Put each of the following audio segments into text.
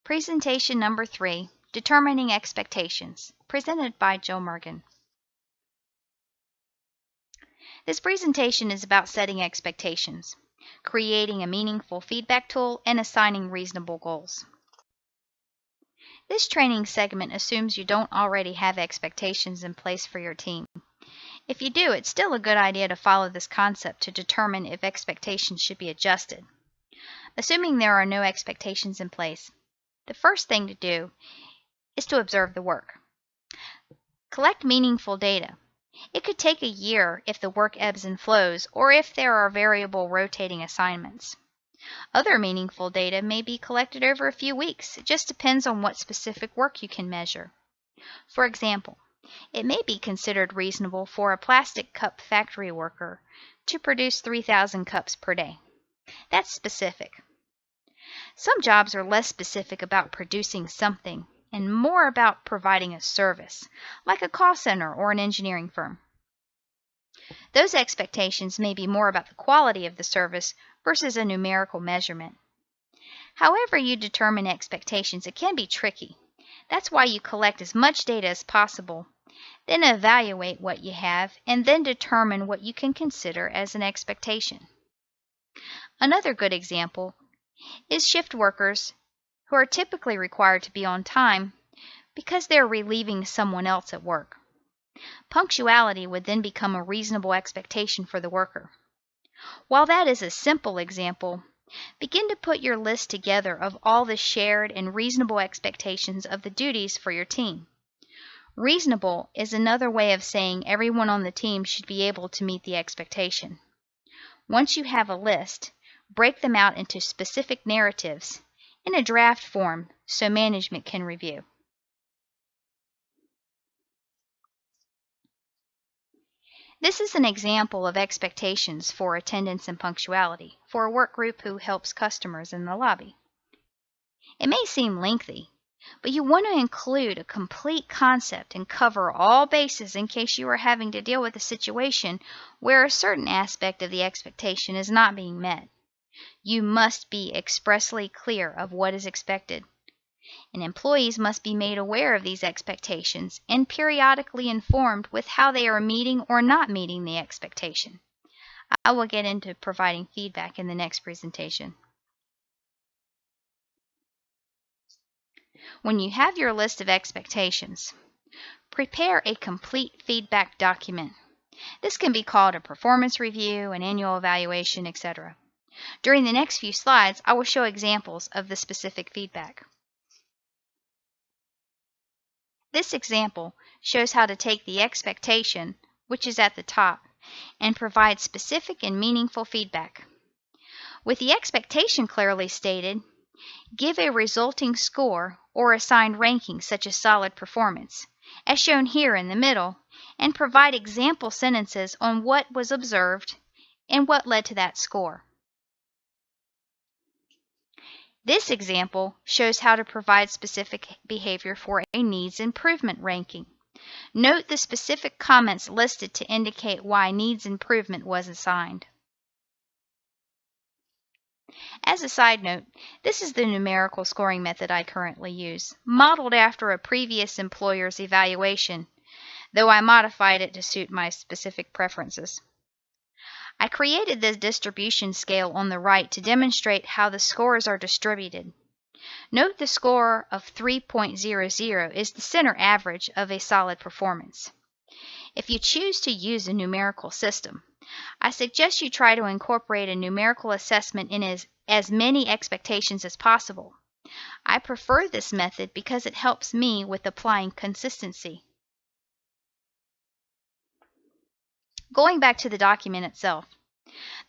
Presentation number 3, Determining Expectations, presented by Jill Mergen. This presentation is about setting expectations, creating a meaningful feedback tool, and assigning reasonable goals. This training segment assumes you don't already have expectations in place for your team. If you do, it's still a good idea to follow this concept to determine if expectations should be adjusted. Assuming there are no expectations in place, the first thing to do is to observe the work. Collect meaningful data. It could take a year if the work ebbs and flows, or if there are variable rotating assignments. Other meaningful data may be collected over a few weeks. It just depends on what specific work you can measure. For example, it may be considered reasonable for a plastic cup factory worker to produce 3,000 cups per day. That's specific. Some jobs are less specific about producing something and more about providing a service, like a call center or an engineering firm. Those expectations may be more about the quality of the service versus a numerical measurement. However you determine expectations, it can be tricky. That's why you collect as much data as possible, then evaluate what you have, and then determine what you can consider as an expectation. Another good example is shift workers who are typically required to be on time because they're relieving someone else at work. Punctuality would then become a reasonable expectation for the worker. While that is a simple example, begin to put your list together of all the shared and reasonable expectations of the duties for your team. Reasonable is another way of saying everyone on the team should be able to meet the expectation. Once you have a list, break them out into specific narratives in a draft form so management can review. This is an example of expectations for attendance and punctuality for a work group who helps customers in the lobby. It may seem lengthy, but you want to include a complete concept and cover all bases in case you are having to deal with a situation where a certain aspect of the expectation is not being met. You must be expressly clear of what is expected, and employees must be made aware of these expectations and periodically informed with how they are meeting or not meeting the expectation. I will get into providing feedback in the next presentation. When you have your list of expectations, prepare a complete feedback document. This can be called a performance review, an annual evaluation, etc. During the next few slides, I will show examples of the specific feedback. This example shows how to take the expectation, which is at the top, and provide specific and meaningful feedback. With the expectation clearly stated, give a resulting score or assigned ranking such as solid performance, as shown here in the middle, and provide example sentences on what was observed and what led to that score. This example shows how to provide specific behavior for a needs improvement ranking. Note the specific comments listed to indicate why needs improvement was assigned. As a side note, this is the numerical scoring method I currently use, modeled after a previous employer's evaluation, though I modified it to suit my specific preferences. I created this distribution scale on the right to demonstrate how the scores are distributed. Note the score of 3.00 is the center average of a solid performance. If you choose to use a numerical system, I suggest you try to incorporate a numerical assessment in as many expectations as possible. I prefer this method because it helps me with applying consistency. Going back to the document itself,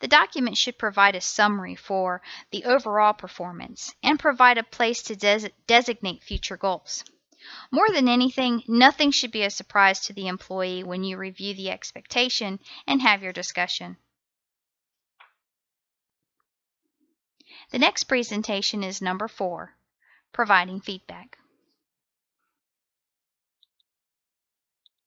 the document should provide a summary for the overall performance and provide a place to designate future goals. More than anything, nothing should be a surprise to the employee when you review the expectation and have your discussion. The next presentation is number 4, Providing Feedback.